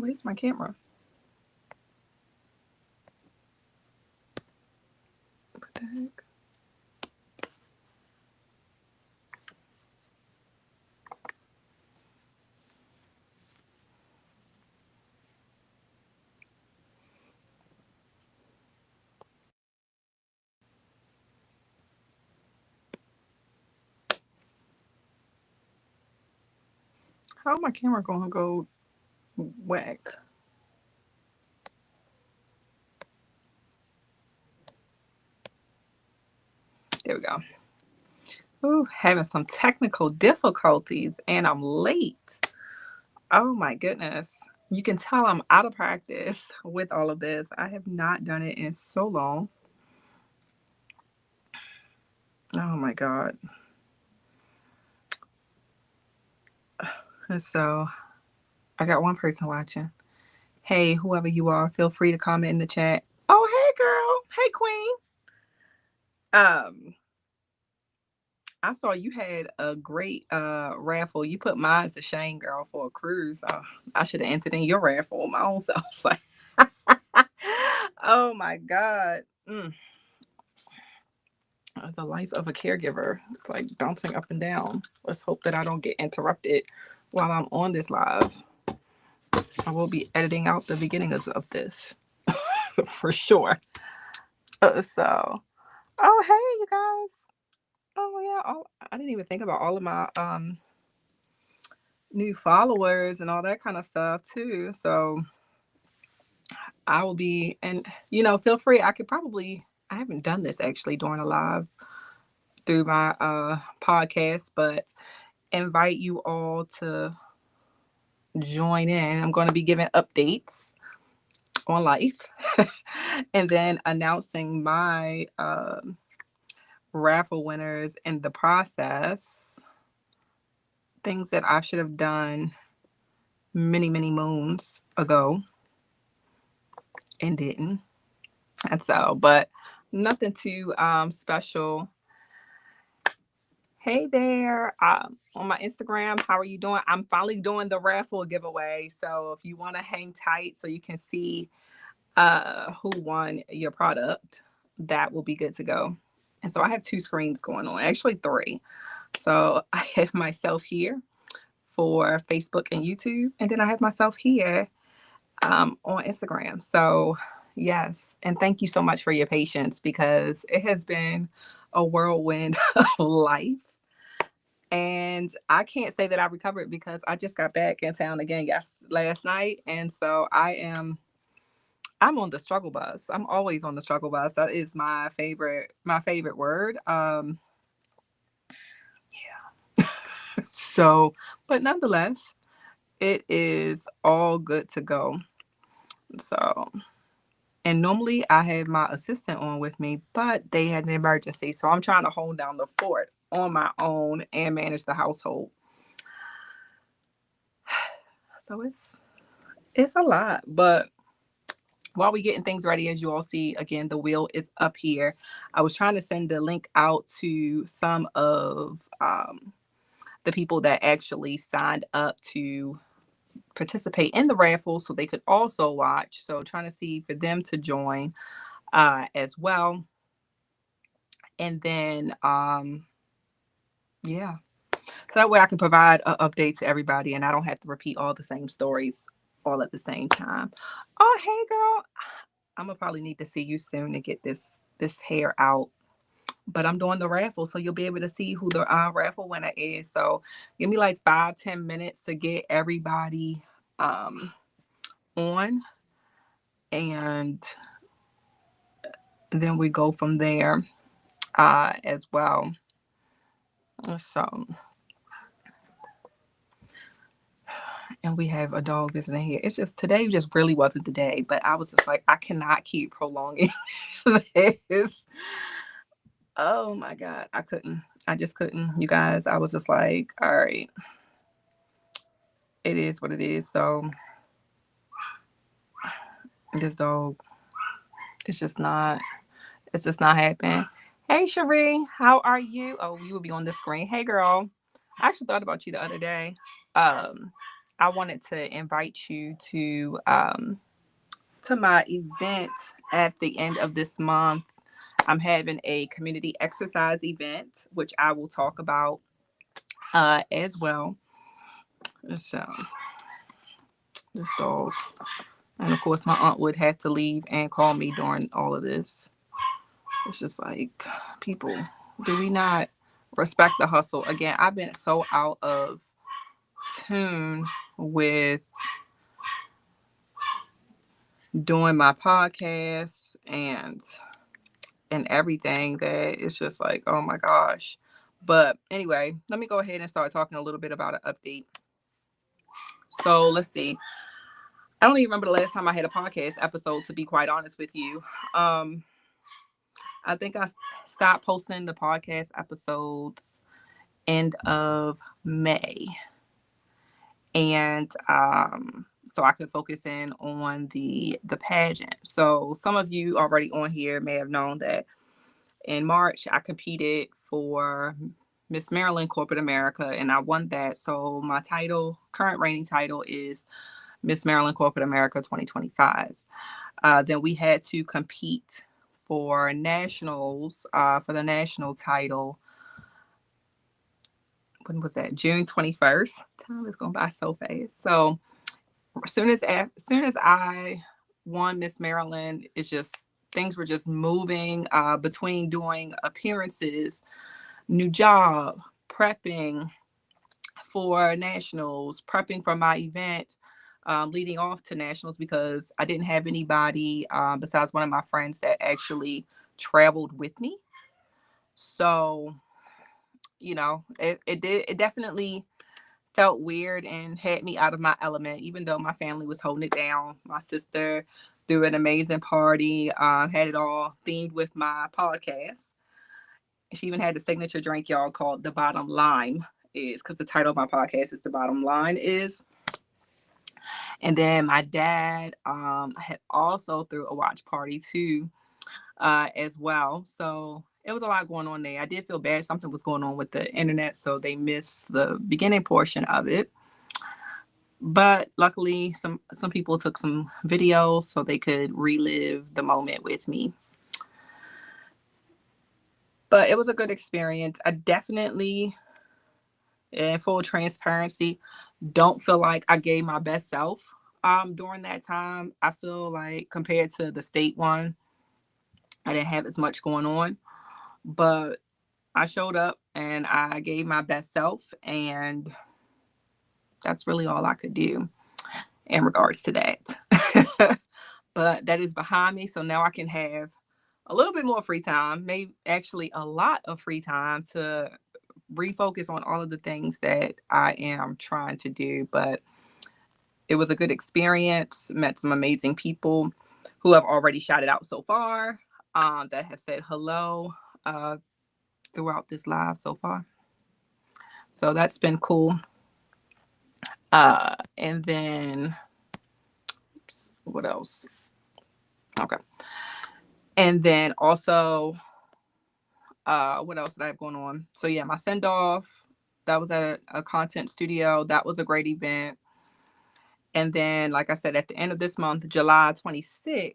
Where's my camera? What the heck? How my camera gonna go whack? There we go. Ooh, having some technical difficulties and I'm late. Oh my goodness. You can tell I'm out of practice with all of this. I have not done it in so long. Oh my God. And so I got one person watching. Hey, whoever you are, feel free to comment in the chat. Oh, hey girl. Hey queen. Um, I saw you had a great raffle. You put mine to shame, girl, for a cruise. I should have entered in your raffle my own self. Like, oh my God. The life of a caregiver. It's like bouncing up and down. Let's hope that I don't get interrupted while I'm on this live. I will be editing out the beginnings of this for sure. Oh hey you guys. Oh yeah. Oh, I didn't even think about all of my new followers and all that kind of stuff too. So I will be, and feel free. I haven't done this actually during a live through my podcast, but invite you all to join in. I'm going to be giving updates on life and then announcing my raffle winners in the process. Things that I should have done many, many moons ago and didn't. And so, but nothing too special. Hey there, on my Instagram, how are you doing? I'm finally doing the raffle giveaway. So if you want to hang tight so you can see who won your product, that will be good to go. And so I have 2 screens going on, actually 3. So I have myself here for Facebook and YouTube, and then I have myself here on Instagram. So yes, and thank you so much for your patience because it has been a whirlwind of life. And I can't say that I recovered because I just got back in town again last night. And so I'm on the struggle bus. I'm always on the struggle bus. That is my favorite word. Yeah. So, but nonetheless, it is all good to go. So, and normally I have my assistant on with me, but they had an emergency. So I'm trying to hold down the fort on my own and manage the household. So it's a lot, but while we getting things ready, as you all see, again, the wheel is up here. I was trying to send the link out to some of the people that actually signed up to participate in the raffle so they could also watch. So trying to see for them to join as well. And then, yeah. So that way I can provide an update to everybody and I don't have to repeat all the same stories all at the same time. Oh, hey, girl. I'm gonna probably need to see you soon to get this hair out. But I'm doing the raffle, so you'll be able to see who the raffle winner is. So give me like 5-10 minutes to get everybody on, and then we go from there as well. So, and we have a dog visiting here. It's just today just really wasn't the day, but I was just like, I cannot keep prolonging this. Oh my God, I couldn't. I just couldn't. You guys, I was just like, all right, it is what it is. So this dog, it's just not, it's just not happening. Hey Cherie, how are you? Oh, you will be on the screen. Hey girl. I actually thought about you the other day. Um, I wanted to invite you to my event at the end of this month. I'm having a community exercise event, which I will talk about as well. So this dog, and of course, my aunt would have to leave and call me during all of this. It's just like, people, do we not respect the hustle? Again, I've been so out of tune with doing my podcast and everything that it's just like, oh my gosh. But anyway, let me go ahead and start talking a little bit about an update. So let's see. I don't even remember the last time I had a podcast episode, to be quite honest with you. I think I stopped posting the podcast episodes end of May. And so I could focus in on the pageant. So some of you already on here may have known that in March I competed for Miss Maryland Corporate America, and I won that. So my title, current reigning title, is Miss Maryland Corporate America 2025. Then we had to compete for nationals, for the national title. When was that? June 21st. Time is going by so fast. So as soon as I won Miss Maryland, it's just things were just moving between doing appearances, new job, prepping for nationals, prepping for my event, leading off to nationals, because I didn't have anybody besides one of my friends that actually traveled with me. So, it definitely felt weird and had me out of my element, even though my family was holding it down. My sister threw an amazing party, had it all themed with my podcast. She even had the signature drink, y'all, called The Bottom Line, is because the title of my podcast is The Bottom Line is. And then my dad had also threw a watch party too, as well. So it was a lot going on there. I did feel bad. Something was going on with the internet, so they missed the beginning portion of it. But luckily, some people took some videos so they could relive the moment with me. But it was a good experience. I definitely, in full transparency, don't feel like I gave my best self during that time. I feel like compared to the state one, I didn't have as much going on. But I showed up and I gave my best self, and that's really all I could do in regards to that. But that is behind me. So now I can have a little bit more free time, maybe actually a lot of free time to refocus on all of the things that I am trying to do. But it was a good experience, met some amazing people who have already shouted out so far, that have said hello throughout this live so far. So that's been cool. And then, what else? Okay. And then also, what else did I have going on? So yeah, my send off, that was at a content studio. That was a great event. And then, like I said, at the end of this month, July 26th,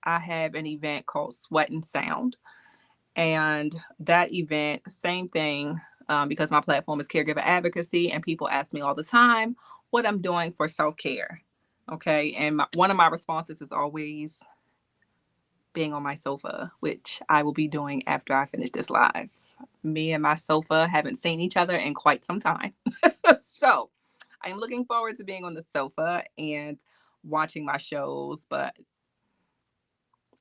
I have an event called Sweat and Sound. And that event, same thing, because my platform is caregiver advocacy, and people ask me all the time what I'm doing for self-care. Okay. And one of my responses is always being on my sofa, which I will be doing after I finish this live. Me and my sofa haven't seen each other in quite some time. So I'm looking forward to being on the sofa and watching my shows. But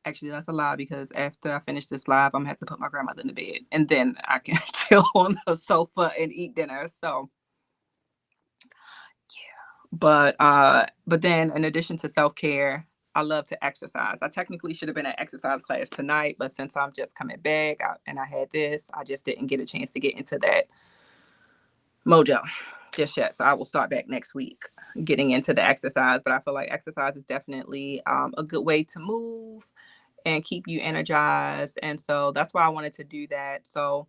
actually, that's a lie, because after I finish this live, I'm gonna have to put my grandmother in the bed, and then I can chill on the sofa and eat dinner. So yeah. But then in addition to self-care, I love to exercise. I technically should have been at exercise class tonight, but since I'm just coming back and I had this, I just didn't get a chance to get into that mojo just yet. So I will start back next week getting into the exercise. But I feel like exercise is definitely a good way to move and keep you energized. And so that's why I wanted to do that. So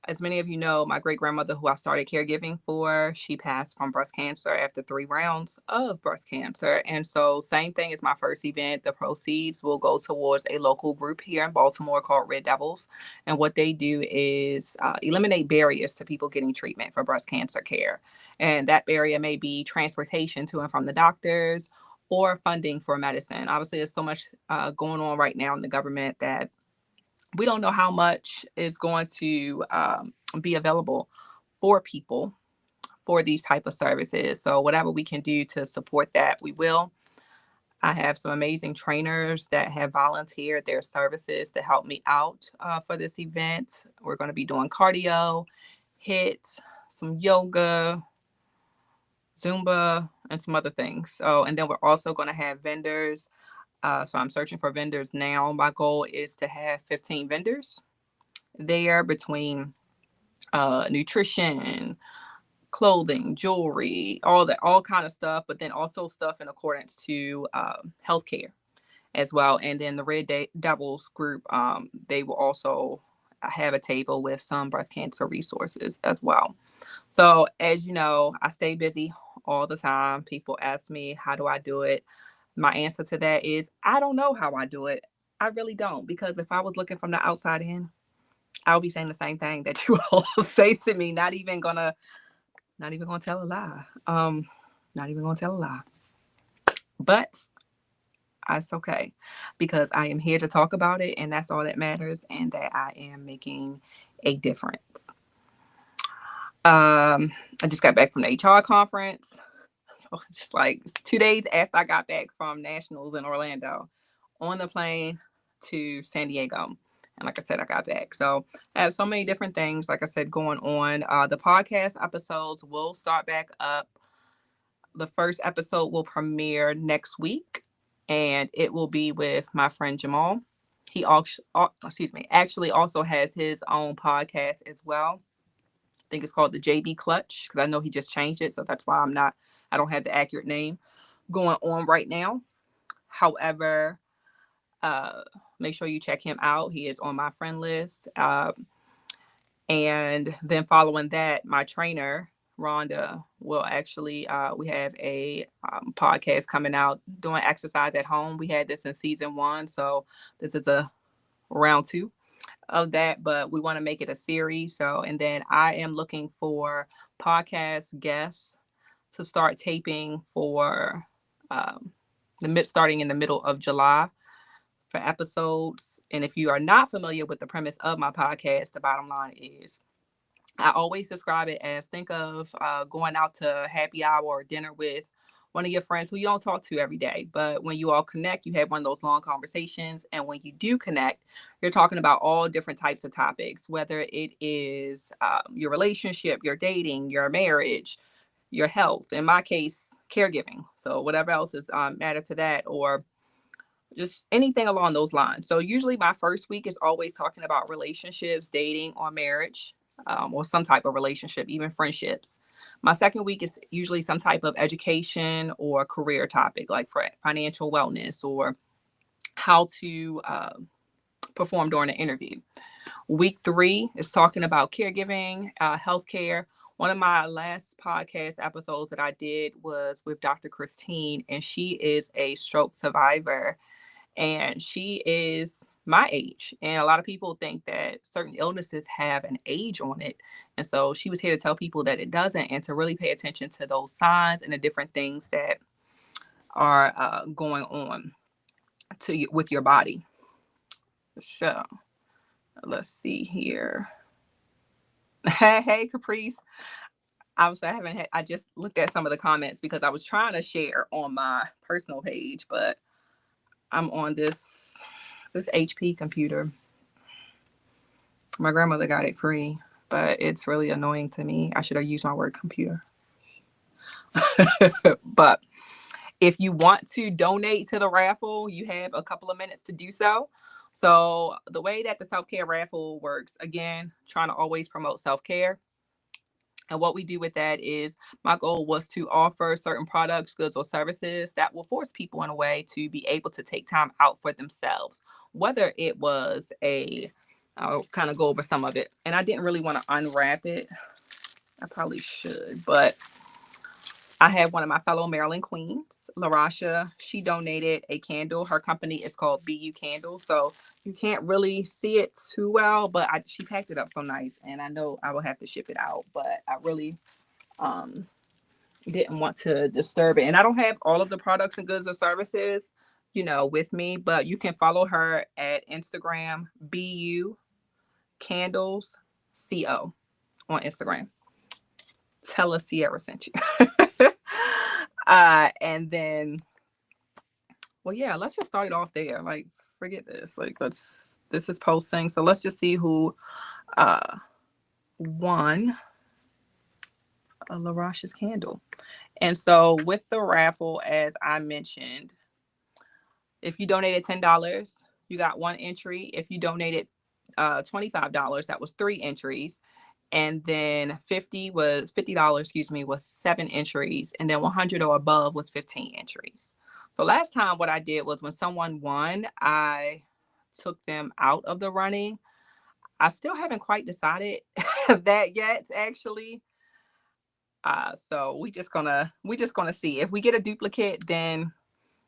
As many of you know, my great grandmother, who I started caregiving for, she passed from breast cancer after 3 rounds of breast cancer. And so, same thing as my first event, the proceeds will go towards a local group here in Baltimore called Red Devils. And what they do is eliminate barriers to people getting treatment for breast cancer care. And that barrier may be transportation to and from the doctors or funding for medicine. Obviously, there's so much going on right now in the government that we don't know how much is going to be available for people for these type of services. So whatever we can do to support that, we will. I have some amazing trainers that have volunteered their services to help me out for this event. We're going to be doing cardio, HIIT, some yoga, Zumba, and some other things. So, and then we're also going to have vendors. So I'm searching for vendors now. My goal is to have 15 vendors there between nutrition, clothing, jewelry, all that, all kind of stuff, but then also stuff in accordance to healthcare as well. And then the Devils group, they will also have a table with some breast cancer resources as well. So as you know, I stay busy all the time. People ask me, how do I do it? My answer to that is, I don't know how I do it. I really don't, because if I was looking from the outside in, I'll be saying the same thing that you all say to me. Not even gonna tell a lie. Not even gonna tell a lie. But it's okay, because I am here to talk about it, and that's all that matters, and that I am making a difference. I just got back from the HR conference. So just like 2 days after I got back from nationals in Orlando, on the plane to San Diego. And like I said, I got back. So I have so many different things, like I said, going on. The podcast episodes will start back up. The first episode will premiere next week, and it will be with my friend Jamal. He actually also has his own podcast as well. I think it's called the JB Clutch, because I know he just changed it. So that's why I don't have the accurate name going on right now. However, uh, make sure you check him out. He is on my friend list. And then following that, my trainer, Rhonda, will actually, we have a podcast coming out doing exercise at home. We had this in season 1. So this is a round 2 of that, but we want to make it a series. So, and then I am looking for podcast guests to start taping for starting in the middle of July for episodes. And if you are not familiar with the premise of my podcast, the bottom line is, I always describe it as, think of going out to happy hour or dinner with one of your friends who you don't talk to every day. But when you all connect, you have one of those long conversations. And when you do connect, you're talking about all different types of topics, whether it is your relationship, your dating, your marriage, your health. In my case, caregiving. So whatever else is added to that, or just anything along those lines. So usually my first week is always talking about relationships, dating, or marriage, or some type of relationship, even friendships. My second week is usually some type of education or career topic, like for financial wellness or how to perform during an interview. Week 3 is talking about caregiving, healthcare. One of my last podcast episodes that I did was with Dr. Christine, and she is a stroke survivor, and she is my age. And a lot of people think that certain illnesses have an age on it. And so she was here to tell people that it doesn't, and to really pay attention to those signs and the different things that are going on with your body. So let's see here. Hey, Caprice. Obviously, I just looked at some of the comments because I was trying to share on my personal page, but I'm on this HP computer. My grandmother got it free, but it's really annoying to me. I should have used my word computer. But if you want to donate to the raffle, you have a couple of minutes to do so. So the way that the Self-Care Raffle works, again, trying to always promote self-care. And what we do with that is, my goal was to offer certain products, goods, or services that will force people in a way to be able to take time out for themselves. Whether it was a I'll kind of go over some of it. And I didn't really want to unwrap it. I probably should, but I have one of my fellow Maryland queens, LaRasha. She donated a candle. Her company is called BU Candle. So you can't really see it too well, but she packed it up so nice. And I know I will have to ship it out, but I really um, didn't want to disturb it. And I don't have all of the products and goods or services, with me, but you can follow her at Instagram, BU Candles CO on Instagram. Tell us Sierra sent you. And then, well, yeah, let's just start it off there. Like, forget this. Like, this is posting. So let's just see who won a LaRasha's candle. And so with the raffle, as I mentioned, if you donated $10, you got one entry. If you donated $25, that was 3 entries. And then $50, excuse me, was 7 entries. And then 100 or above was 15 entries. So last time what I did was when someone won, I took them out of the running. I still haven't quite decided that yet, actually. So we just gonna see. If we get a duplicate, then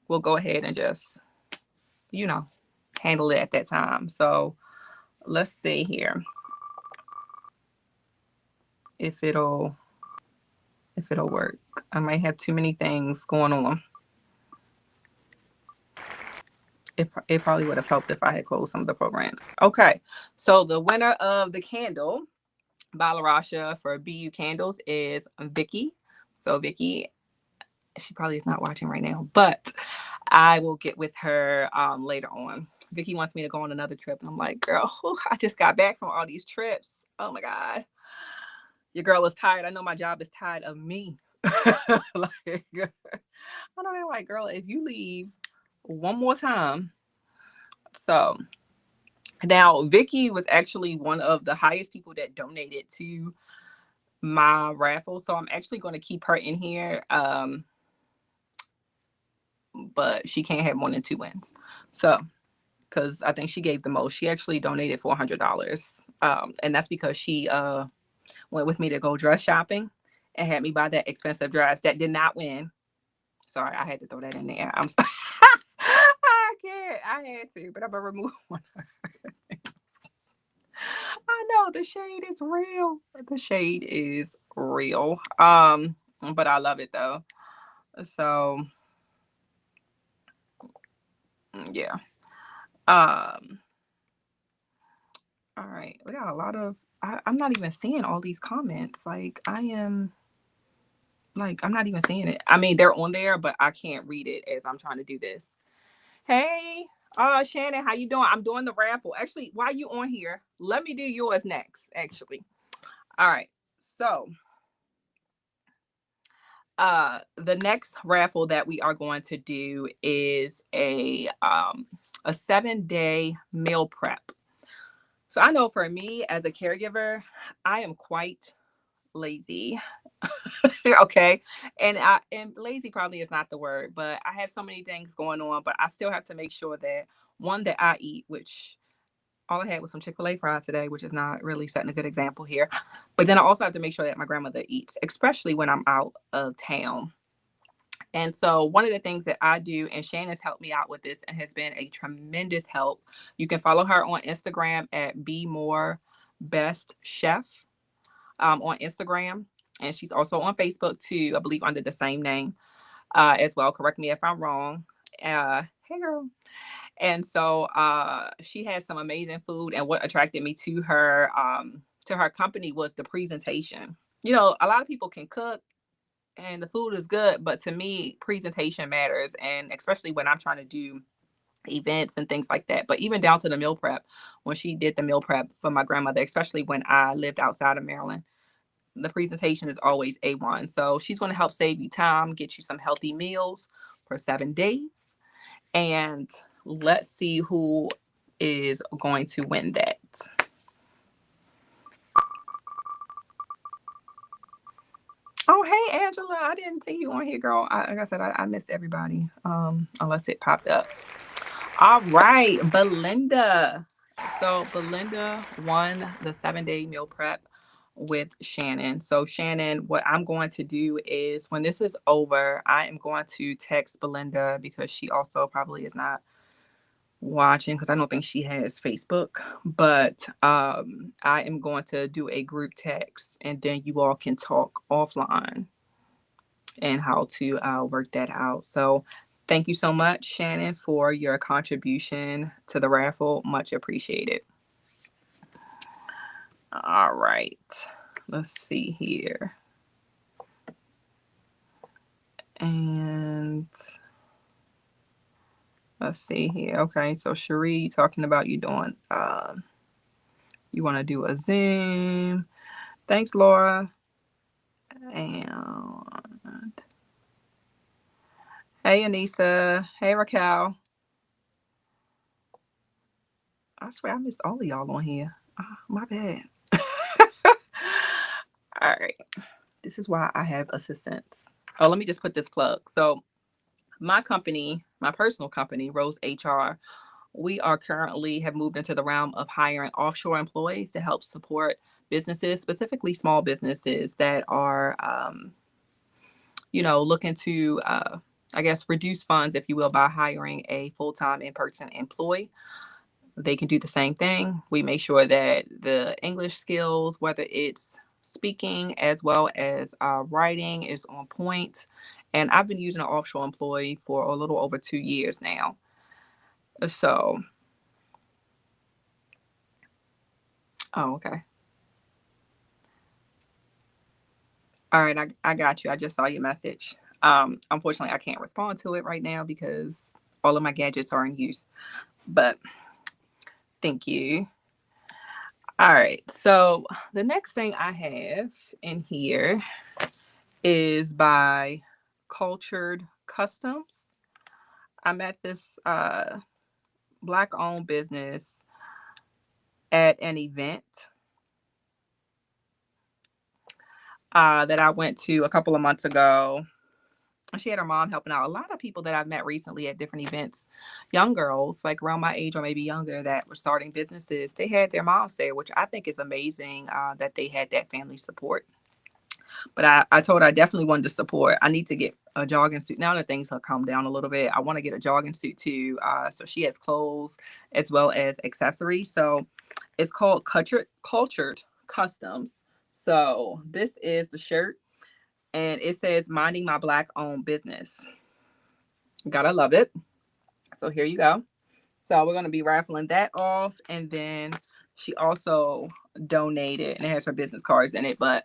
we'll go ahead and just, handle it at that time. So let's see here if it'll work. I might have too many things going on. It probably would have helped if I had closed some of the programs. Okay, so the winner of the candle by LaRasha for BU Candles is Vicky. So Vicky, she probably is not watching right now, but I will get with her later on. Vicky wants me to go on another trip, and I'm like, girl, I just got back from all these trips. Oh my God. Your girl is tired. I know my job is tired of me. Like, I know they're like, girl, if you leave one more time. So now Vicky was actually one of the highest people that donated to my raffle. So I'm actually going to keep her in here. But she can't have more than 2 wins. So, because I think she gave the most. She actually donated $400. And that's because she went with me to go dress shopping and had me buy that expensive dress that did not win. Sorry, I had to throw that in there. I'm sorry. I can't. I had to, but I'm gonna remove one. I know the shade is real. The shade is real. But I love it though. So yeah. All right. We got a lot of I'm not even seeing all these comments. Like I'm not even seeing it. I mean, they're on there, but I can't read it as I'm trying to do this. Hey, Shannon, how you doing? I'm doing the raffle. Actually, while you on here, let me do yours next, actually. All right. So, the next raffle that we are going to do is a 7-day meal prep. So I know for me as a caregiver, I am quite lazy. Okay. And lazy probably is not the word, but I have so many things going on, but I still have to make sure that one, that I eat, which all I had was some Chick-fil-A fries today, which is not really setting a good example here. But then I also have to make sure that my grandmother eats, especially when I'm out of town. And so one of the things that I do, and Shannon's helped me out with this and has been a tremendous help. You can follow her on Instagram at Be More Best Chef on Instagram. And she's also on Facebook too, I believe under the same name as well. Correct me if I'm wrong. Hey girl. And so she has some amazing food. And what attracted me to her company was the presentation. A lot of people can cook and the food is good, but to me, presentation matters. And especially when I'm trying to do events and things like that. But even down to the meal prep, when she did the meal prep for my grandmother, especially when I lived outside of Maryland, the presentation is always A1. So she's going to help save you time, get you some healthy meals for 7 days. And let's see who is going to win that. Oh, hey, Angela. I didn't see you on here, girl. Like I said, I missed everybody, unless it popped up. All right, Belinda. So Belinda won the 7-day meal prep with Shannon. So Shannon, what I'm going to do is when this is over, I am going to text Belinda because she also probably is not watching because I don't think she has Facebook. But I am going to do a group text and then you all can talk offline and how to work that out. So thank you so much, Shannon, for your contribution to the raffle. Much appreciated. All right. Let's see here. And let's see here. Okay, so Cherie, talking about you doing you want to do a Zoom. Thanks, Laura. And hey Anissa. Hey Raquel. I swear I missed all of y'all on here. My bad. All right. This is why I have assistants. Oh, let me just put this plug. So my company, my personal company, Rose HR, we are currently have moved into the realm of hiring offshore employees to help support businesses, specifically small businesses that are, looking to, I guess, reduce funds, if you will, by hiring a full-time in-person employee. They can do the same thing. We make sure that the English skills, whether it's speaking as well as writing, is on point. And I've been using an offshore employee for a little over 2 years now. So, oh, okay. All right, I got you. I just saw your message. Unfortunately, I can't respond to it right now because all of my gadgets are in use. But thank you. All right. So the next thing I have in here is by Cultured Customs. I'm at this Black-owned business at an event that I went to a couple of months ago. She had her mom helping out. A lot of people that I've met recently at different events, young girls like around my age or maybe younger that were starting businesses, they had their moms there, which I think is amazing that they had that family support. But I told her I definitely wanted to support. I need to get a jogging suit. Now that things have calmed down a little bit, I want to get a jogging suit too. So she has clothes as well as accessories. So it's called Cultured Customs. So this is the shirt and it says minding my Black owned business. Gotta love it. So here you go. So we're gonna be raffling that off. And then she also donated and it has her business cards in it, but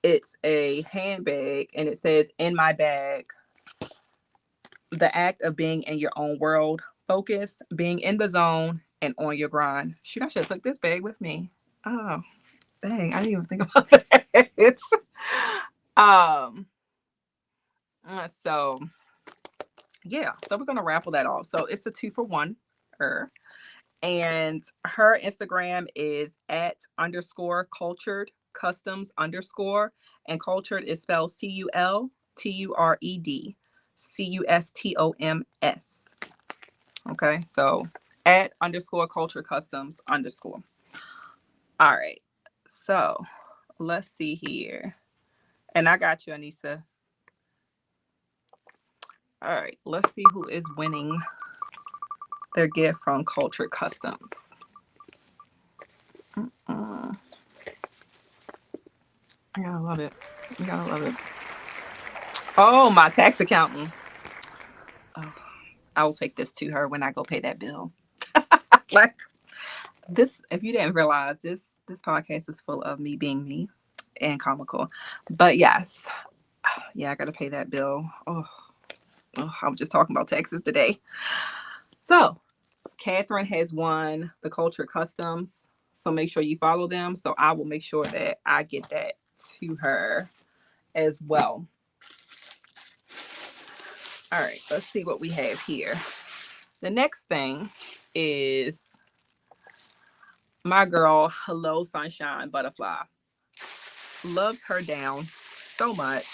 it's a handbag and it says in my bag, the act of being in your own world, focused, being in the zone and on your grind. Shoot, I should have took this bag with me. Oh, dang, I didn't even think about that. It's um so yeah, so we're gonna raffle that off. So it's a 2 for 1. And her Instagram is at underscore cultured customs underscore, and cultured is spelled CULTURED CUSTOMS. Okay, so at underscore cultured customs underscore. All right, so let's see here. And I got you, Anissa. All right, let's see who is winning their gift from Cultured Customs. I gotta love it. I gotta love it. Oh, my tax accountant. Oh, I will take this to her when I go pay that bill. Like this, if you didn't realize this podcast is full of me being me and comical. But yes, yeah, I gotta pay that bill. I was just talking about taxes today. So Catherine has won the Culture Customs. So make sure you follow them. So I will make sure that I get that to her as well. All right, let's see what we have here. The next thing is my girl, Hello Sunshine Butterfly. Loves her down so much.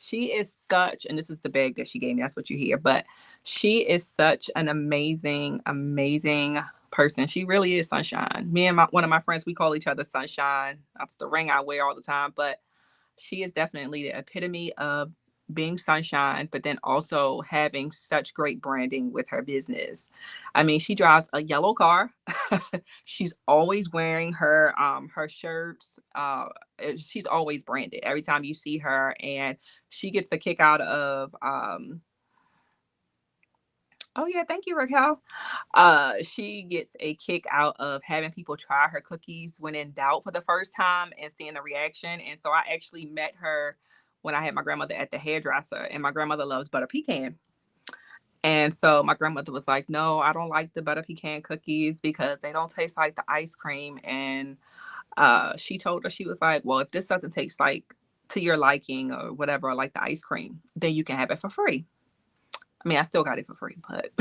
She is such, and this is the bag that she gave me. That's what you hear. But she is such an amazing, amazing person. She really is sunshine. Me and one of my friends, we call each other Sunshine. That's the ring I wear all the time. But she is definitely the epitome of being sunshine, but then also having such great branding with her business. I mean, she drives a yellow car. She's always wearing her shirts. She's always branded every time you see her, and she gets a kick out of oh yeah, thank you, Raquel. She gets a kick out of having people try her cookies when in doubt for the first time and seeing the reaction. And so I actually met her when I had my grandmother at the hairdresser, and my grandmother loves butter pecan. And so my grandmother was like, "No, I don't like the butter pecan cookies because they don't taste like the ice cream." And she told her, she was like, "Well, if this doesn't taste like to your liking or whatever, like the ice cream, then you can have it for free." I mean, I still got it for free, but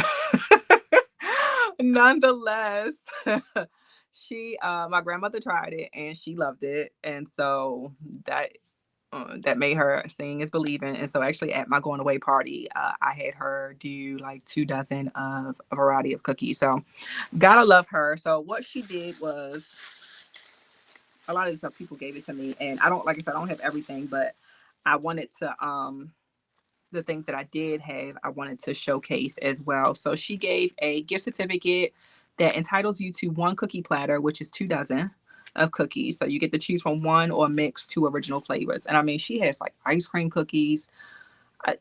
nonetheless, my grandmother tried it and she loved it, and so that that made her seeing is believing. And so, actually, at my going away party, I had her do like 2 dozen of a variety of cookies. So, gotta love her. So, what she did was a lot of the stuff people gave it to me, and I don't, like I said, I don't have everything, but I wanted to the things that I did have, I wanted to showcase as well. So she gave a gift certificate that entitles you to one cookie platter, which is 2 dozen of cookies. So you get to choose from one or mix two original flavors. And I mean, she has like ice cream cookies. I,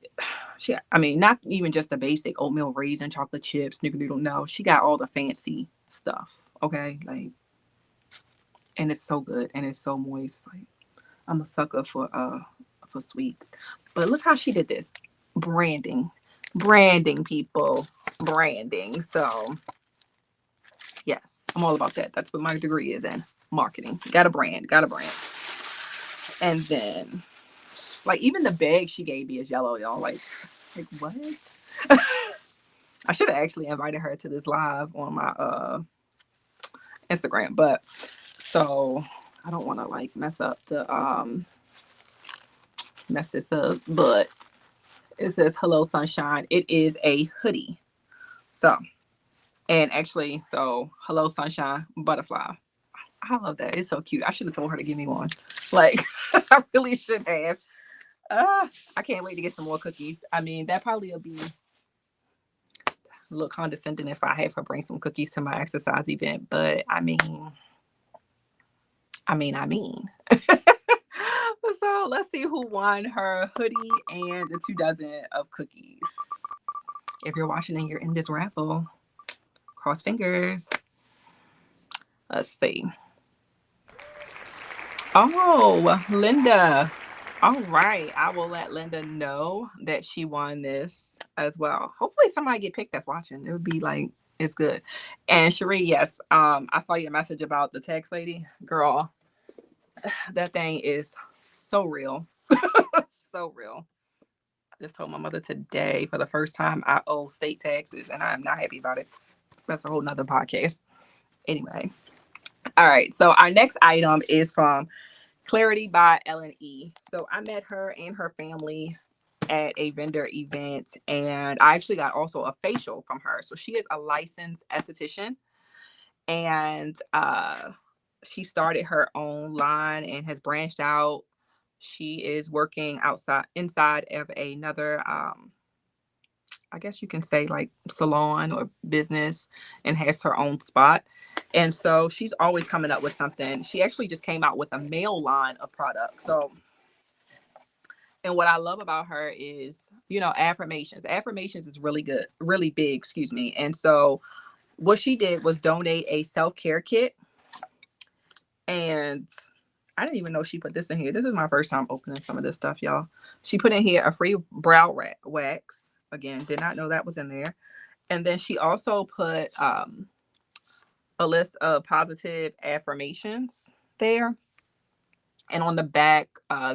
I mean, not even just the basic oatmeal raisin, chocolate chips, snickerdoodle. No, she got all the fancy stuff. Okay, like, and it's so good and it's so moist. Like, I'm a sucker for sweets. But look how she did this. Branding. Branding, people. Branding. So yes, I'm all about that. That's what my degree is in. Marketing. Got a brand. Got a brand. And then like even the bag she gave me is yellow, y'all. Like what? I should have actually invited her to this live on my Instagram, but so I don't want to like mess this up, but it says hello sunshine. It is a hoodie. So, and actually, so hello sunshine butterfly. I love that. It's so cute. I should have told her to give me one. Like I really should have. I can't wait to get some more cookies. I mean, that probably will be a little condescending if I have her bring some cookies to my exercise event, but I mean. So let's see who won her hoodie and the 2 dozen of cookies. If you're watching and you're in this raffle, cross fingers. Let's see. Oh, Linda. All right. I will let Linda know that she won this as well. Hopefully somebody get picked that's watching. It would be like it's good. And Cherie, yes. I saw your message about the tax lady. Girl, that thing is so real. So real. I just told my mother today for the first time I owe state taxes and I'm not happy about it. That's a whole nother podcast. Anyway. All right. So our next item is from Clarity by Ellen E. So I met her and her family at a vendor event, and I actually got also a facial from her. So she is a licensed esthetician, and she started her own line and has branched out. She is working inside of another I guess you can say like salon or business, and has her own spot. And so she's always coming up with something. She actually just came out with a male line of products. So, and what I love about her is, affirmations. Affirmations is really good, really big, excuse me. And so what she did was donate a self-care kit. And I didn't even know she put this in here. This is my first time opening some of this stuff, y'all. She put in here a free brow wax. Again, did not know that was in there. And then she also put a list of positive affirmations there. And on the back,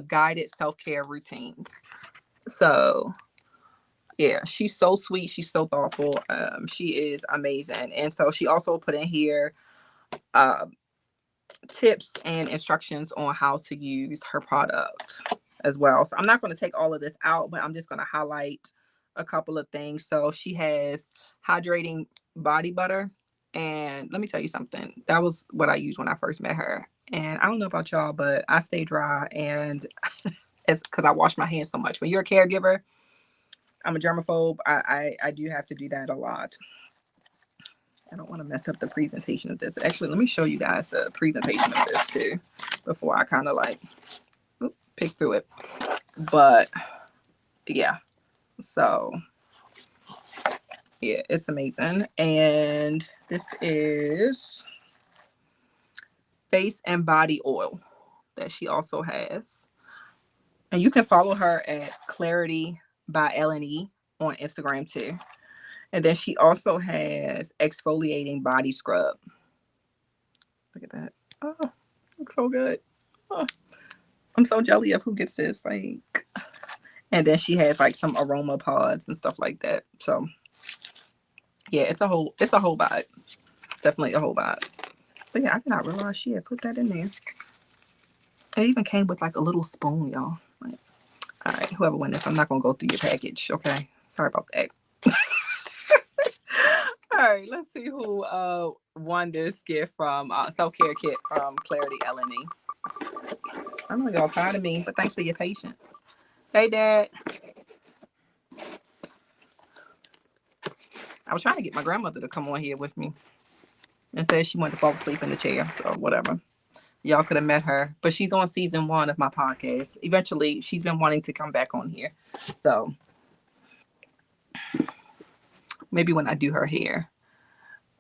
guided self-care routines. So yeah, she's so sweet. She's so thoughtful. She is amazing. And so she also put in here uh, tips and instructions on how to use her product. as well. So I'm not going to take all of this out, but I'm just going to highlight a couple of things. So she has hydrating body butter. And let me tell you something. That was what I used when I first met her. And I don't know about y'all, but I stay dry, and it's because I wash my hands so much. When you're a caregiver, I'm a germaphobe. I do have to do that a lot. I don't want to mess up the presentation of this. Actually, let me show you guys the presentation of this too before I kind of like pick through it. But yeah, so yeah, it's amazing. And this is face and body oil that she also has. And you can follow her at Clarity by LNE on Instagram too. And then she also has exfoliating body scrub. Look at that. Oh, looks so good. Oh, I'm so jelly of who gets this. Like, and then she has like some aroma pods and stuff like that. So yeah, it's a whole vibe. Definitely a whole vibe. But yeah, I did not realize she had put that in there. It even came with like a little spoon, y'all. Like, all right, whoever won this, I'm not gonna go through your package. Okay, sorry about that. All right, let's see who won this gift from Self-Care Kit from Clarity LNE. I know y'all tired of me, but thanks for your patience. Hey, Dad. I was trying to get my grandmother to come on here with me and said she wanted to fall asleep in the chair. So whatever. Y'all could have met her. But she's on season 1 of my podcast. Eventually, she's been wanting to come back on here. So maybe when I do her hair.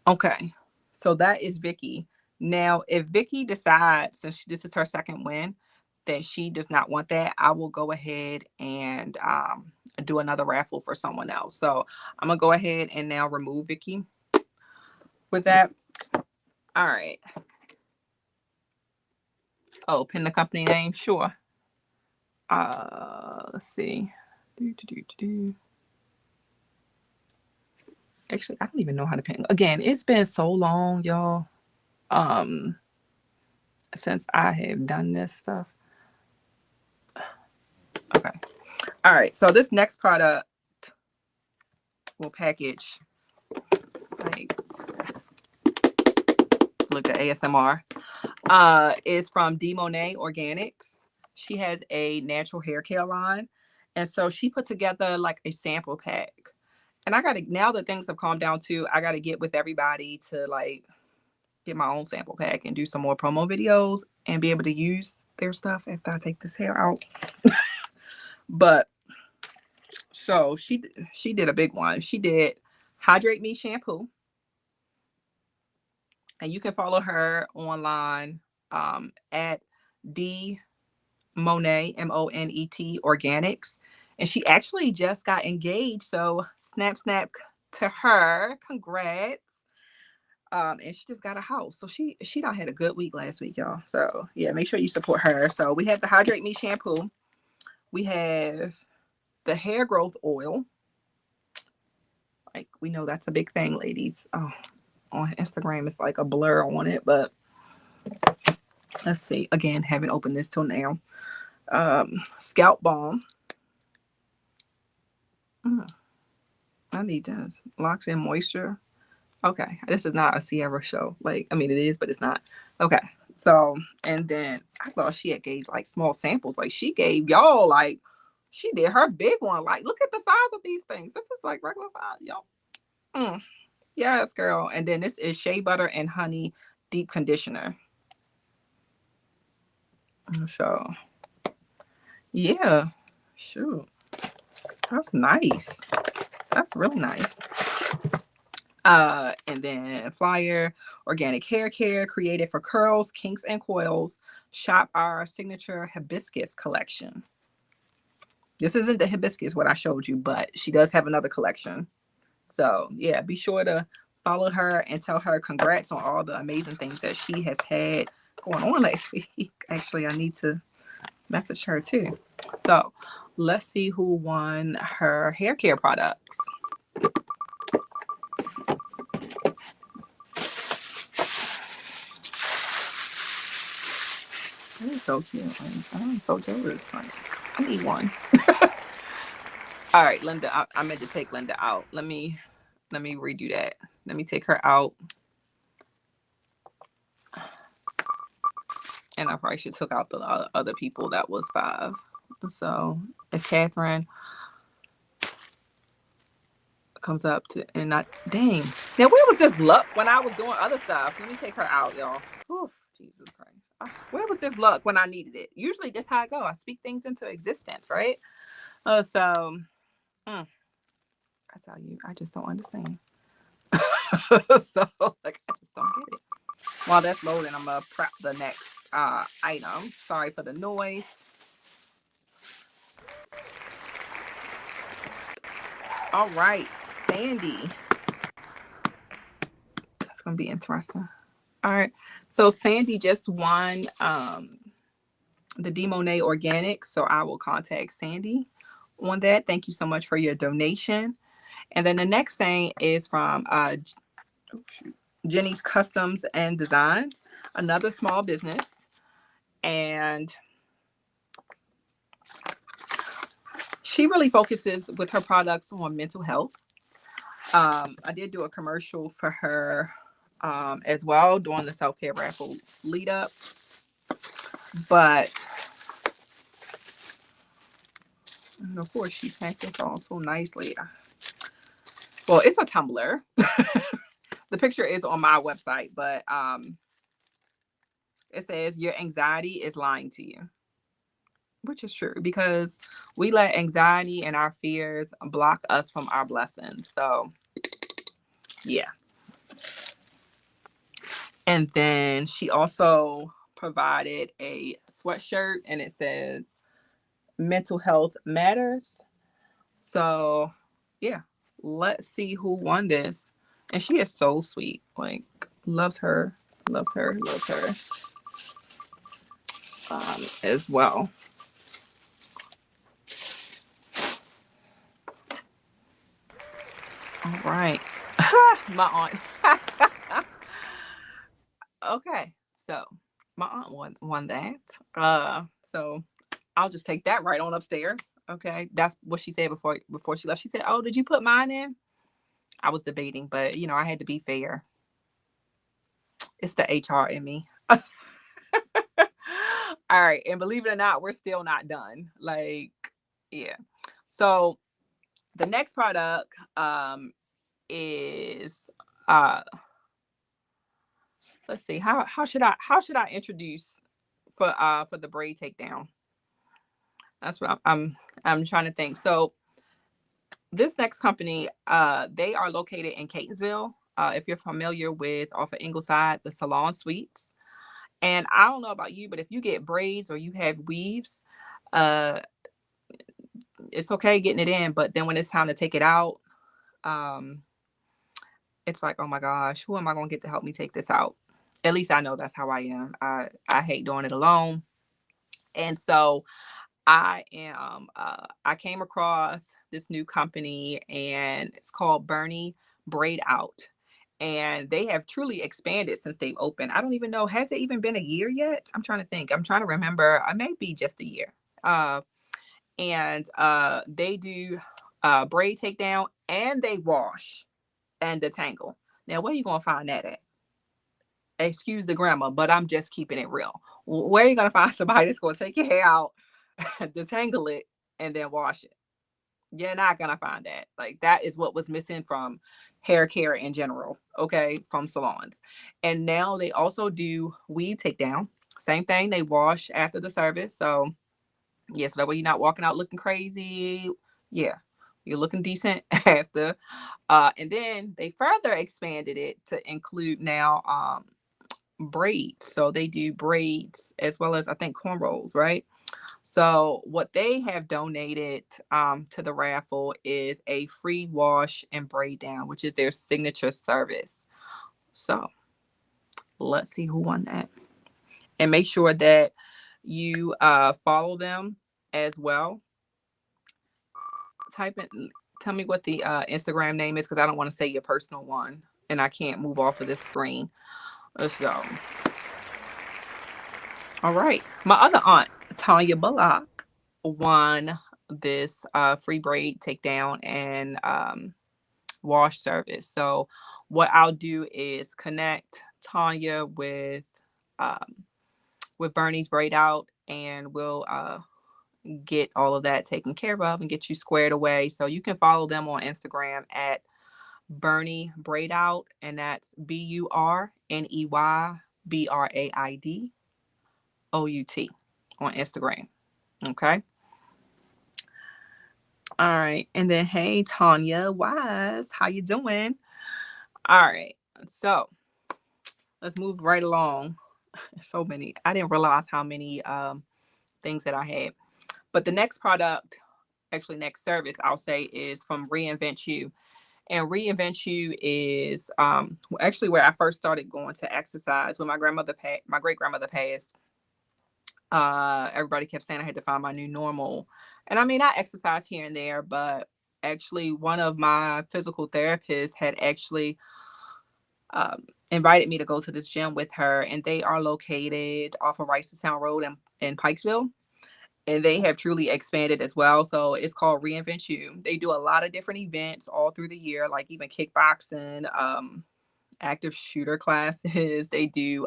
Okay. So that is Vicky. Now, if Vicky decides, since this is her second win, that she does not want that, I will go ahead and do another raffle for someone else. So I'm going to go ahead and now remove Vicky with that. All right. Oh, pin the company name? Sure. Let's see. Actually, I don't even know how to pin. Again, it's been so long, y'all, since I have done this stuff. Okay. All right. So this next product will package like look at ASMR. Is from D Monet Organics. She has a natural hair care line. And so she put together like a sample pack. And I gotta, now that things have calmed down too, I gotta get with everybody to like get my own sample pack and do some more promo videos and be able to use their stuff after I take this hair out. But so she did a big one. She did Hydrate Me shampoo. And you can follow her online at D Monet, Monet Organics. And she actually just got engaged. So snap to her. Congrats. And she just got a house. So she done had a good week last week, y'all. So yeah, make sure you support her. So we have the Hydrate Me shampoo. We have the hair growth oil. Like, we know that's a big thing, ladies. Oh, on Instagram, it's like a blur on it, but let's see. Again, haven't opened this till now. Scalp balm. I need this. Locks in moisture. Okay, this is not a Sierra show. Like, I mean, it is, but it's not. Okay, so, and then I thought she had gave like small samples. Like, she gave y'all, like, she did her big one. Like, look at the size of these things. This is like regular size, y'all. Yes, girl. And then this is shea butter and honey deep conditioner. So, yeah, shoot. That's nice. That's really nice. And then flyer, organic hair care created for curls, kinks, and coils. Shop our signature hibiscus collection. This isn't the hibiscus what I showed you, but she does have another collection. So yeah, be sure to follow her and tell her congrats on all the amazing things that she has had going on last week. Actually, I need to message her too. So let's see who won her hair care products. That is so cute. Like, I'm so jealous. Like, I need one. All right, Linda. I meant to take Linda out. Let me redo that. Let me take her out. And I probably should took out the other people. That was 5. So if Catherine comes up to and not dang. Now where was this luck when I was doing other stuff? Let me take her out, y'all. Whew, Jesus Christ. Where was this luck when I needed it? Usually that's how I go. I speak things into existence, right? So I tell you, I just don't understand. So like I just don't get it. While that's loading, I'm gonna prep the next item. Sorry for the noise. All right, Sandy. That's gonna be interesting. All right. So Sandy just won the Demonet Organic. So I will contact Sandy on that. Thank you so much for your donation. And then the next thing is from Jenny's Customs and Designs, another small business. And she really focuses with her products on mental health. I did do a commercial for her as well during the Self-Care Raffle lead up. But and of course, she packed this all so nicely. Well, it's a tumbler. The picture is on my website, but it says your anxiety is lying to you, which is true because we let anxiety and our fears block us from our blessings. So, yeah. And then she also provided a sweatshirt and it says mental health matters. So, yeah, let's see who won this. And she is so sweet. Like, loves her, loves her, loves her as well. All right. My aunt. Okay. So, my aunt won that. So I'll just take that right on upstairs. Okay. That's what she said before she left. She said, "Oh, did you put mine in?" I was debating, but I had to be fair. It's the HR in me. All right. And believe it or not, we're still not done. Like, yeah. So the next product is let's see, how should I introduce for the braid takedown? That's what I'm trying to think. So this next company, they are located in Catonsville. If you're familiar with off of Ingleside, the Salon Suites. And I don't know about you, but if you get braids or you have weaves, uh, it's okay getting it in, but then when it's time to take it out, um, it's like, oh my gosh, who am I gonna get to help me take this out? At least I know that's how I am. I hate doing it alone. And so I came across this new company and it's called Bernie Braid Out. And they have truly expanded since they've opened. I don't even know, has it even been a year yet? I'm trying to think. I'm trying to remember. It may be just a year. And they do braid takedown and they wash and detangle. Now, where you gonna find that at? Excuse the grammar, but I'm just keeping it real. Where are you gonna find somebody that's gonna take your hair out, detangle it, and then wash it? You're not gonna find that. Like that is what was missing from hair care in general, okay, from salons. And now they also do weave takedown. Same thing, they wash after the service. So yeah, so that way you're not walking out looking crazy. Yeah, you're looking decent after. And then they further expanded it to include now braids. So they do braids as well as I think cornrows, right? So what they have donated to the raffle is a free wash and braid down, which is their signature service. So let's see who won that. And make sure that you follow them as well. Type in, tell me what the Instagram name is because I don't want to say your personal one and I can't move off of this screen. So, all right. My other aunt, Tanya Bullock. won this free braid takedown and wash service. So what I'll do is connect Tanya with Bernie's braid out, and we'll get all of that taken care of and get you squared away. So you can follow them on Instagram at Bernie Braid Out, and that's BURNEYBRAIDOUT on Instagram. Okay. All right. And then hey Tanya Wise, how you doing? All right. So let's move right along. So many. I didn't realize how many things that I had. But the next product, actually next service I'll say, is from Reinvent You. And Reinvent You is actually where I first started going to exercise. When my great grandmother passed, everybody kept saying I had to find my new normal. And I mean, I exercise here and there, but actually one of my physical therapists had actually invited me to go to this gym with her, and they are located off of Ricerstown Road in Pikesville. And they have truly expanded as well. So it's called Reinvent You. They do a lot of different events all through the year, like even kickboxing, active shooter classes. They do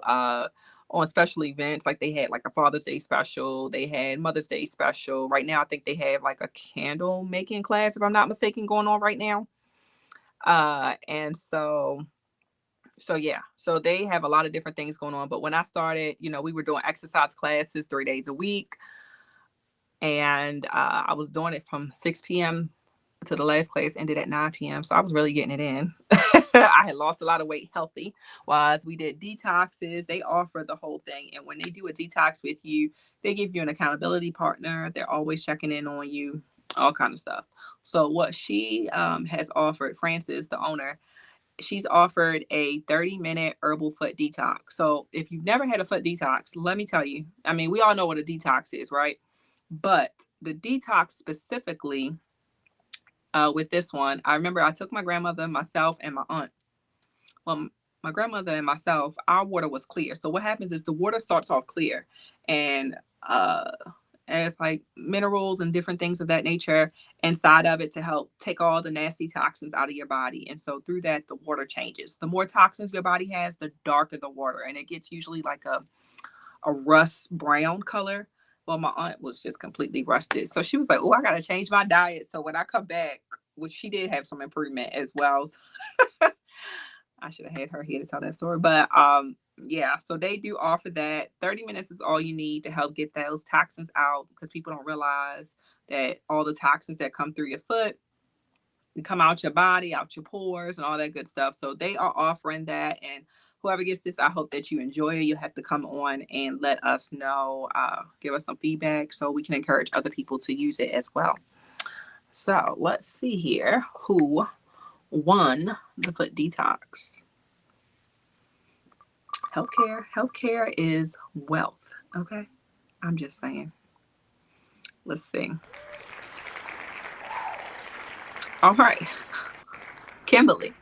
on special events, like they had like a Father's Day special, they had Mother's Day special. Right now, I think they have like a candle making class, if I'm not mistaken, going on right now. And so yeah, so they have a lot of different things going on. But when I started, we were doing exercise classes 3 days a week, and I was doing it from 6 p.m. to the last class ended at 9 p.m. So I was really getting it in. I had lost a lot of weight healthy wise. We did detoxes. They offer the whole thing. And when they do a detox with you, they give you an accountability partner. They're always checking in on you, all kind of stuff. So what she has offered, Frances, the owner, she's offered a 30-minute herbal foot detox. So if you've never had a foot detox, let me tell you, I mean, we all know what a detox is, right? But the detox specifically, with this one, I remember I took my grandmother, myself, and my aunt. Well, my grandmother and myself, our water was clear. So what happens is the water starts off clear, and as like minerals and different things of that nature inside of it to help take all the nasty toxins out of your body. And so through that, the water changes. The more toxins your body has, the darker the water, and it gets usually like a rust brown color. Well, my aunt was just completely rusted. So she was like, oh, I got to change my diet. So when I come back, which she did have some improvement as well. I should have had her here to tell that story. But yeah, so they do offer that. 30 minutes is all you need to help get those toxins out, because people don't realize that all the toxins that come through your foot come out your body, out your pores, and all that good stuff. So they are offering that. And whoever gets this, I hope that you enjoy it. You have to come on and let us know, give us some feedback so we can encourage other people to use it as well. So let's see here who won the foot detox. Healthcare is wealth. Okay. I'm just saying. Let's see. All right. Kimberly.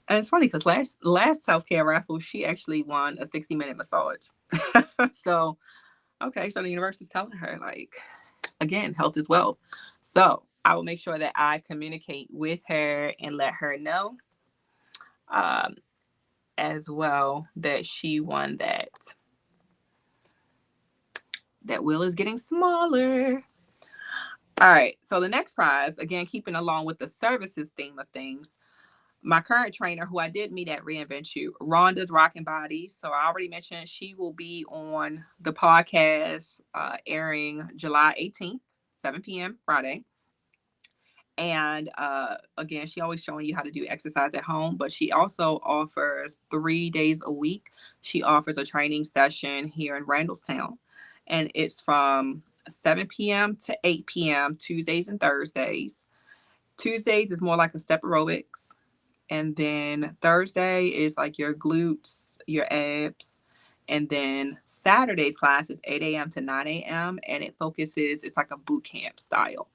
And it's funny because last Self-Care Raffle, she actually won a 60-minute massage. So, okay. So the universe is telling her, like, again, health is wealth. So I will make sure that I communicate with her and let her know as well that she won that. That wheel is getting smaller. All right. So the next prize, again, keeping along with the services theme of things, my current trainer, who I did meet at Reinvent You, Rhonda's Rockin' Body. So I already mentioned she will be on the podcast airing July 18th, 7 p.m. Friday. And again, she always showing you how to do exercise at home, but she also offers 3 days a week. She offers a training session here in Randallstown, and it's from 7 p.m. to 8 p.m. Tuesdays and Thursdays. Tuesdays is more like a step aerobics, and then Thursday is like your glutes, your abs. And then Saturday's class is 8 a.m. to 9 a.m. and it's like a boot camp style.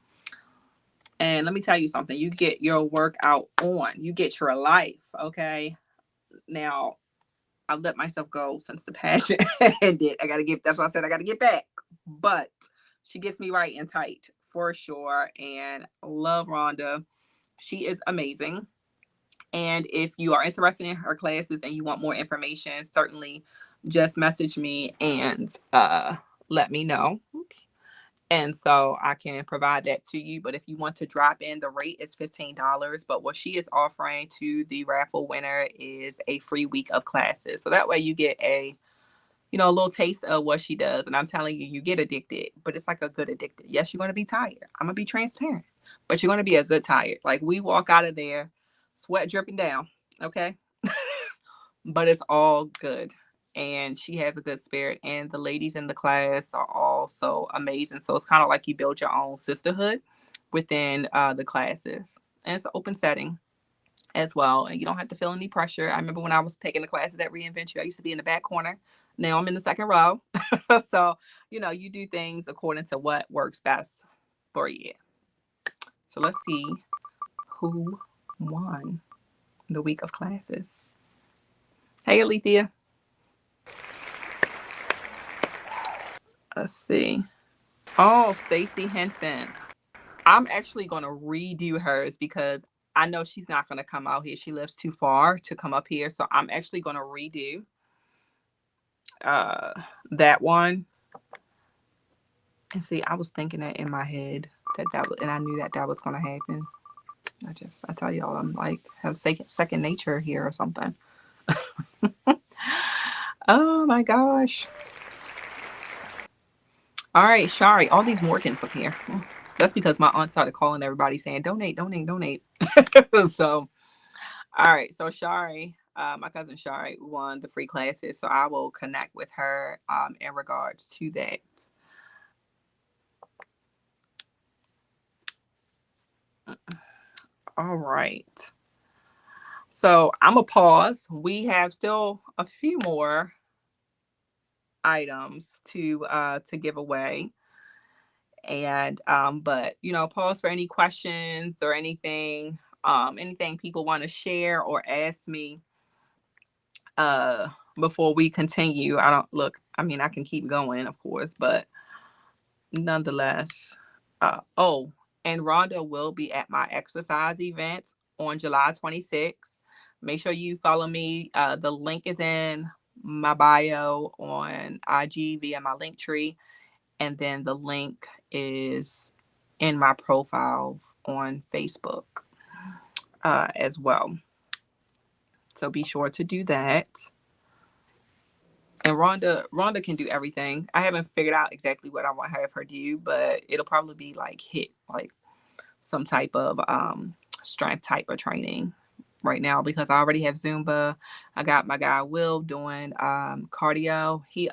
And let me tell you something, you get your workout on, you get your life. Okay. Now, I've let myself go since the pageant ended. That's why I said I got to get back. But She gets me right and tight for sure. And love Rhonda. She is amazing. And if you are interested in her classes and you want more information, certainly just message me and let me know. Oops. And so I can provide that to you. But if you want to drop in, the rate is $15. But what she is offering to the raffle winner is a free week of classes. So that way you get a little taste of what she does. And I'm telling you, you get addicted, but it's like a good addicted. Yes, you're going to be tired. I'm going to be transparent, but you're going to be a good tired. Like we walk out of there, sweat dripping down. Okay. But it's all good. And she has a good spirit. And the ladies in the class are all so amazing. So it's kind of like you build your own sisterhood within the classes. And it's an open setting as well. And you don't have to feel any pressure. I remember when I was taking the classes at Reinvent You, I used to be in the back corner. Now I'm in the second row. So, you do things according to what works best for you. So let's see who won the week of classes. Hey, Alethea. Let's see. Oh, Stacy Henson. I'm actually going to redo hers because I know she's not going to come out here. She lives too far to come up here. So I'm actually going to redo uh, that one. And see, I was thinking that in my head and I knew that was going to happen. I tell y'all, I'm like, have second nature here or something. Oh my gosh. All right, Shari, all these Morgans up here. That's because my aunt started calling everybody saying, donate, donate, donate. So, all right. So Shari, my cousin Shari won the free classes. So I will connect with her in regards to that. All right. So I'm going to pause. We have still a few more items to give away. And but pause for any questions or anything people want to share or ask me uh before we continue. I mean, I can keep going, of course, but nonetheless. And Rhonda will be at my exercise event on July 26th. Make sure you follow me. The link is in my bio on IG via my link tree. And then the link is in my profile on Facebook as well. So be sure to do that. And Rhonda can do everything. I haven't figured out exactly what I want to have her do, but it'll probably be like some type of strength type of training right now because I already have Zumba. I got my guy Will doing cardio. He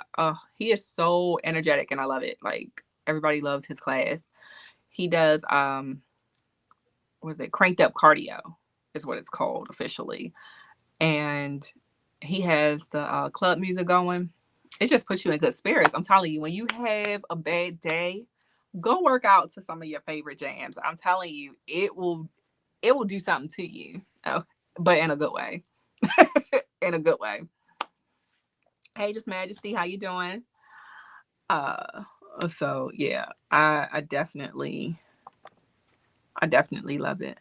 is so energetic and I love it. Like everybody loves his class. He does what is it? Cranked up cardio is what it's called officially. And he has the club music going. It just puts you in good spirits. I'm telling you, when you have a bad day, go work out to some of your favorite jams. I'm telling you, it will do something to you. Oh, but in a good way. In a good way. Hey, Just Majesty, how you doing? Uh so yeah, I definitely love it.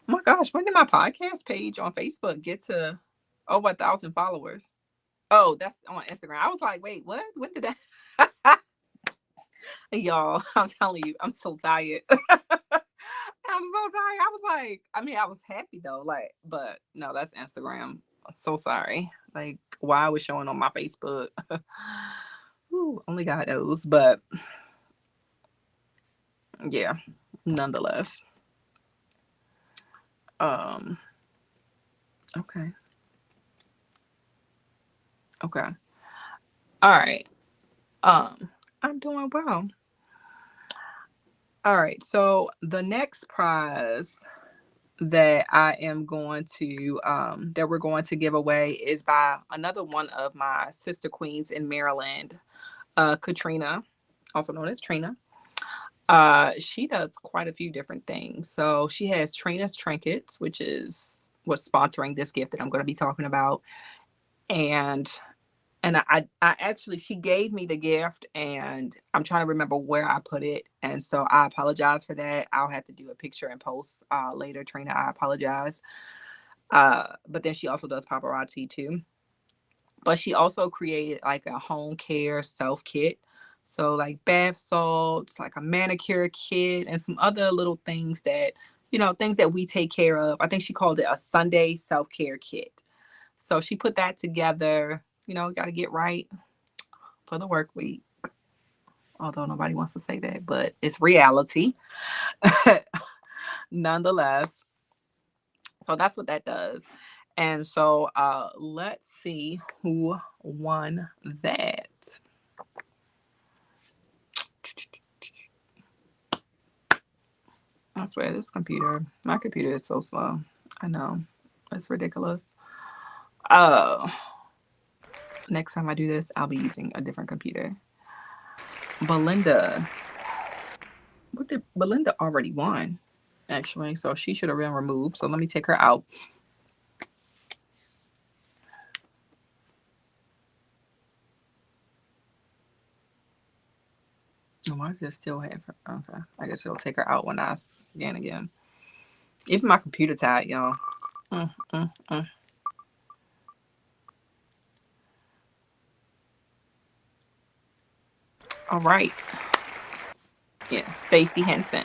Oh my gosh, when did my podcast page on Facebook get to over 1,000 followers? Oh, that's on Instagram. I was like, wait, what? When did that? Y'all, I'm telling you, I'm so tired. I'm so tired. I was like, I mean, I was happy though, like, but no, that's Instagram. I'm so sorry. Like, why I was showing on my Facebook. Ooh, only God knows, but yeah, nonetheless. Um, okay. Okay. All right. I'm doing well. All right. So the next prize that I am going to that we're going to give away is by another one of my sister queens in Maryland, Katrina, also known as Trina. She does quite a few different things. So she has Trina's Trinkets, what's sponsoring this gift that I'm going to be talking about. And And I actually, she gave me the gift, and I'm trying to remember where I put it. And so I apologize for that. I'll have to do a picture and post later. Trina, I apologize. But then she also does paparazzi too. But she also created like a home care self kit. So like bath salts, like a manicure kit, and some other little things that, things that we take care of. I think she called it a Sunday self-care kit. So she put that together. Got to get right for the work week. Although nobody wants to say that, but it's reality nonetheless. So that's what that does. And so let's see who won that. I swear, my computer is so slow. I know. It's ridiculous. Uh, Next time I do this, I'll be using a different computer. Belinda. Belinda already won, actually. So she should have been removed. So let me take her out. Why does it still have her? Okay. I guess it'll take her out when I scan again. Even my computer tired, y'all. Mm, mm, mm. All right. Yeah, Stacy Henson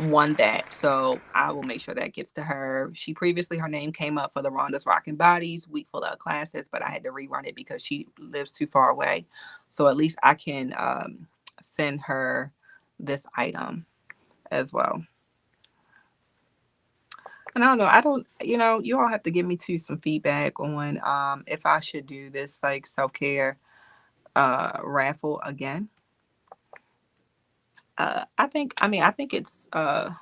won that. So I will make sure that gets to her. Her name came up for the Rhonda's Rockin' Bodies week full of classes, but I had to rerun it because she lives too far away. So at least I can send her this item as well. And I don't know. You all have to give me some feedback on if I should do this like self-care raffle again. I think it's a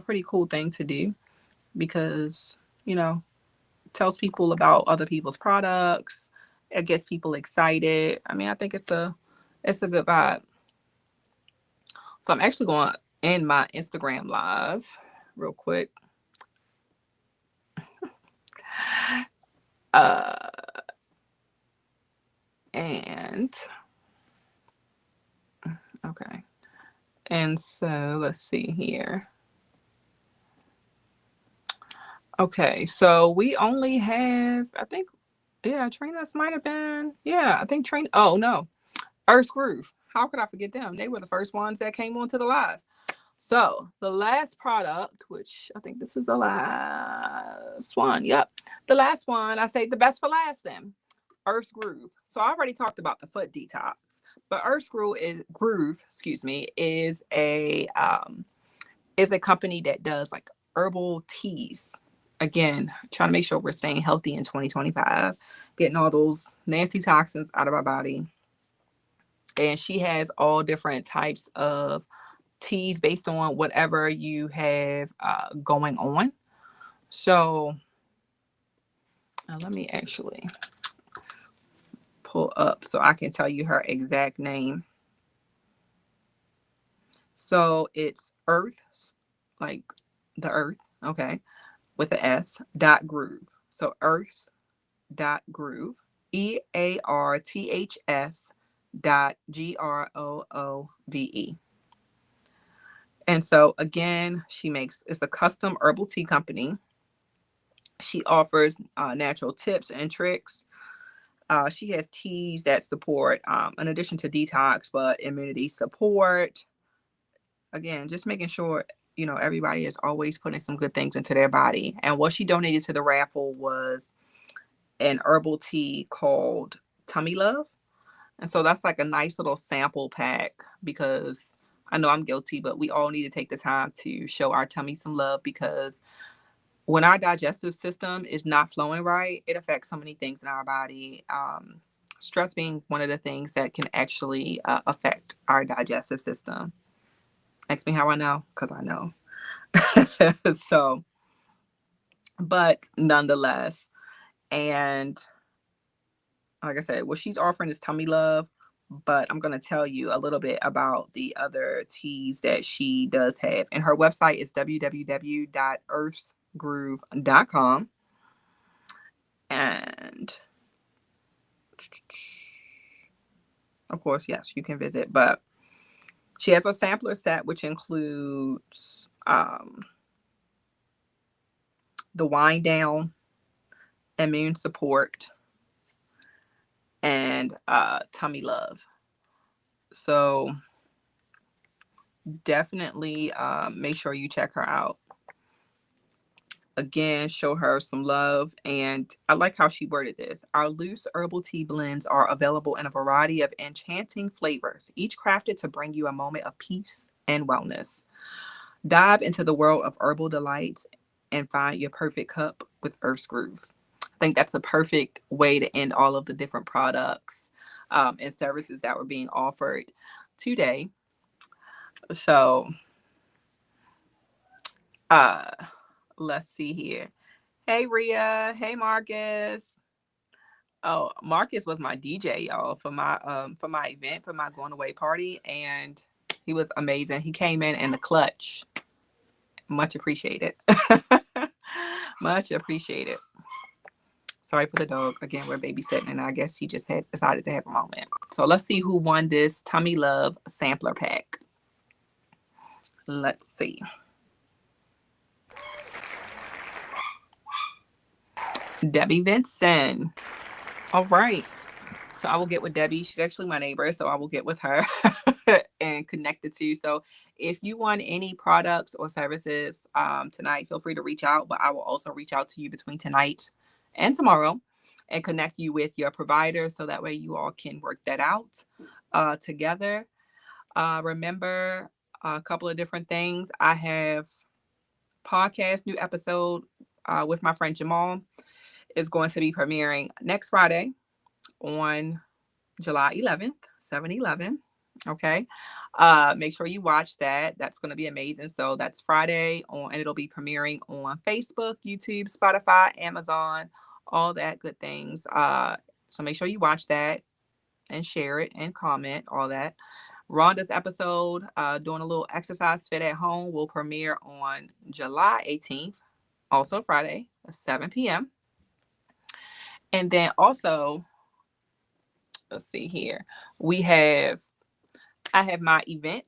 pretty cool thing to do because, you know, tells people about other people's products. It gets people excited. I think it's a good vibe. So I'm actually going to end my Instagram live real quick. Uh, and okay. And so let's see here. Okay, so we only have, I think, yeah, Trina's might have been, yeah, I think Trina, oh no, Earth's Groove. How could I forget them? They were the first ones that came onto the live. So the last product, which I think this is the last one. Yep. The last one, I say the best for last then. Earth's Groove. So I already talked about the foot detox, but Earth's Groove, excuse me, is a company that does like herbal teas. Again, trying to make sure we're staying healthy in 2025, getting all those nasty toxins out of our body. And she has all different types of teas based on whatever you have going on. So let me actually pull up so I can tell you her exact name. So it's Earth, like the Earth, okay, with a S, dot groove. So Earth's dot groove, EARTHS dot GROOVE. And so again, it's a custom herbal tea company. She offers natural tips and tricks. She has teas that support, in addition to detox, but immunity support. Again, just making sure, everybody is always putting some good things into their body. And what she donated to the raffle was an herbal tea called Tummy Love. And so that's like a nice little sample pack because I know I'm guilty, but we all need to take the time to show our tummy some love because when our digestive system is not flowing right, it affects so many things in our body. Stress being one of the things that can actually affect our digestive system. Ask me how I know, because I know. So, but nonetheless, and like I said, what she's offering is Tummy Love, but I'm going to tell you a little bit about the other teas that she does have. And her website is www.earthsgroove.com. And Of course, yes, you can visit. But she has a sampler set, which includes the wind down, immune support, and tummy love. So definitely make sure you check her out. Again, show her some love. And I like how she worded this. Our loose herbal tea blends are available in a variety of enchanting flavors, each crafted to bring you a moment of peace and wellness. Dive into the world of herbal delights and find your perfect cup with Earth's Groove. I think that's a perfect way to end all of the different products and services that were being offered today. So, uh, let's see here. Hey, Ria. Hey, Marcus. Oh, Marcus was my DJ, y'all, for my event, for my going away party, and he was amazing. He came in the clutch. Much appreciated. Much appreciated. Sorry for the dog. Again, we're babysitting, and I guess he just had decided to have a moment. So let's see who won this Tummy Love sampler pack. Let's see. Debbie Vincent. All right. So I will get with Debbie. She's actually my neighbor, so I will get with her and connect the two. So if you want any products or services tonight, feel free to reach out. But I will also reach out to you between tonight and tomorrow and connect you with your provider so that way you all can work that out together. Remember a couple of different things. I have podcast new episode with my friend Jamal is going to be premiering next Friday on July 11th, 7/11. Okay. Make sure you watch that. That's going to be amazing. So that's Friday on, and it'll be premiering on Facebook, YouTube, Spotify, Amazon, all that good things. So make sure you watch that and share it and comment, all that. Rhonda's episode, doing a little exercise fit at home, will premiere on July 18th, also Friday, 7 p.m. And then also, let's see here. We have I have my event,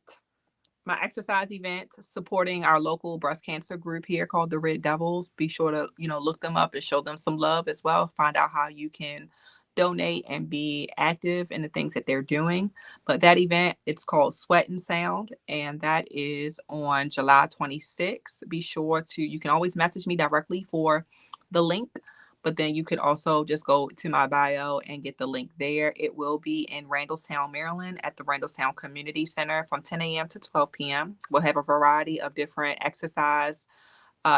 my exercise event supporting our local breast cancer group here called the Red Devils. Be sure to, look them up and show them some love as well. Find out how you can donate and be active in the things that they're doing. But that event, it's called Sweat and Sound, and that is on July 26th. Be sure to, you can always message me directly for the link, but then you could also just go to my bio and get the link there. It will be in Randallstown, Maryland at the Randallstown Community Center from 10 a.m. to 12 p.m. We'll have a variety of different exercise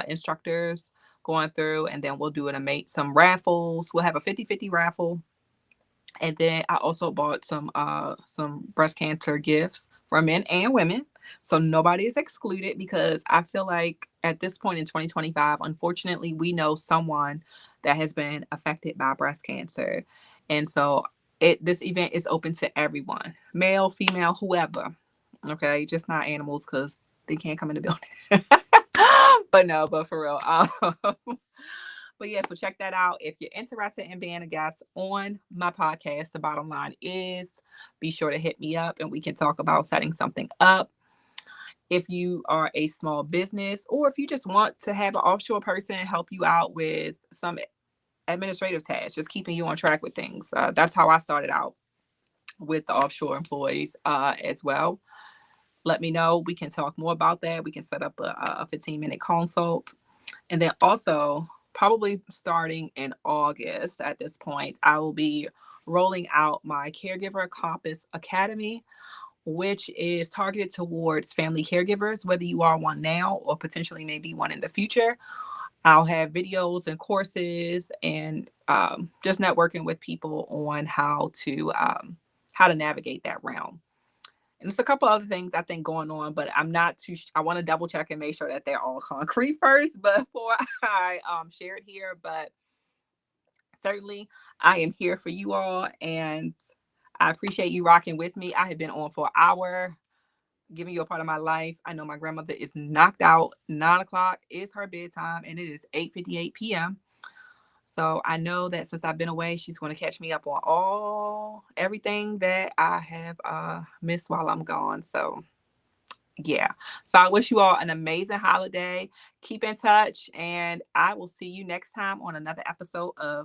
instructors going through, and then we'll do some raffles. We'll have a 50-50 raffle. And then I also bought some breast cancer gifts for men and women. So nobody is excluded because I feel like at this point in 2025, unfortunately, we know someone that has been affected by breast cancer. And so this event is open to everyone, male, female, whoever. Okay, just not animals because they can't come in the building. but for real. But yeah, so check that out. If you're interested in being a guest on my podcast, the bottom line is be sure to hit me up and we can talk about setting something up. If you are a small business or if you just want to have an offshore person help you out with some administrative tasks, just keeping you on track with things. That's how I started out with the offshore employees as well. Let me know. We can talk more about that. We can set up a 15-minute consult. And then also, probably starting in August at this point, I will be rolling out my Caregiver Compass Academy, which is targeted towards family caregivers, whether you are one now or potentially maybe one in the future. I'll have videos and courses and just networking with people on how to navigate that realm. And there's a couple other things I think going on, but I'm not too. I want to double check and make sure that they're all concrete first before I share it here. But certainly, I am here for you all, and I appreciate you rocking with me. I have been on for an hour, giving you a part of my life. I know my grandmother is knocked out. 9 o'clock is her bedtime, and it is 8:58 p.m. So I know that since I've been away, she's going to catch me up on everything that I have missed while I'm gone. So yeah. So I wish you all an amazing holiday. Keep in touch, and I will see you next time on another episode of